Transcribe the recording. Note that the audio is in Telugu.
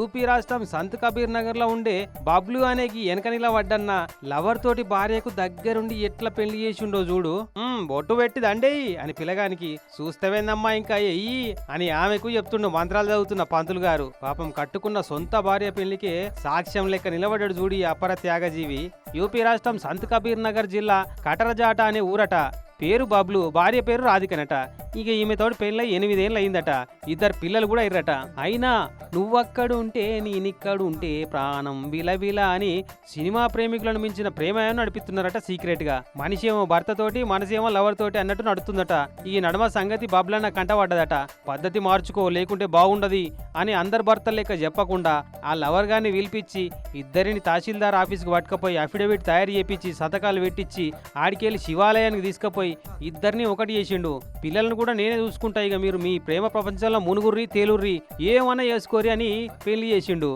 యూపీ రాష్ట్రం సంత్ కబీర్ నగర్ లో ఉండే బబ్లు అనేకి వెనకనిలా వడ్డన్న లవర్ తోటి భార్యకు దగ్గరుండి ఎట్లా పెళ్లి చేసిండో చూడు. బొట్టు పెట్టిదండే అని పిల్లగానికి చూస్తేవేందమ్మా ఇంకా ఎయ్యి అని ఆమెకు చెప్తుండు మంత్రాలు చదువుతున్న పంతులు గారు. పాపం కట్టుకున్న సొంత భార్య పెళ్లికే సాక్ష్యం లెక్క నిలబడ్డాడు చూడు ఈ అపర త్యాగజీవి. యూపీ రాష్ట్రం సంత్ కబీర్ నగర్ జిల్లా కటరజాట అనే ఊరట. పేరు బబ్లు, భార్య పేరు రాధికనట. ఇక ఈమెతోటి పెళ్ళై 8 ఏళ్ళు అయిందట. 2 పిల్లలు కూడా ఇర్రట. అయినా నువ్వక్కడుంటే నేనిక్కడుంటే ప్రాణం విలవిల అని సినిమా ప్రేమికులను మించిన ప్రేమను నడిపిస్తున్నారట సీక్రెట్ గా. మనిషి ఏమో భర్తతోటి, మనసేమో లవర్ తోటి అన్నట్టు నడుతుందట. ఈ నడమ సంగతి బబ్లన్న కంటపడ్డదట. పద్ధతి మార్చుకో లేకుంటే బాగుండది అని అందరు భర్తలు లెక్క చెప్పకుండా ఆ లవర్ గారిని పిలిపించి ఇద్దరిని తహసీల్దార్ ఆఫీస్కి పట్టుకపోయి అఫిడవిట్ తయారు చేపించి సంతకాలు పెట్టించి ఆడికెళ్ళి శివాలయానికి తీసుకుపోయి ఇద్దరిని ఒకటి చేసిండు. పిల్లలను కూడా నేనే చూసుకుంటా, ఇక మీరు మీ ప్రేమ ప్రపంచంలో మునుగుర్రి తేలుర్రి ఏమన్నా చేసుకోరి అని పెళ్లి చేసిండు.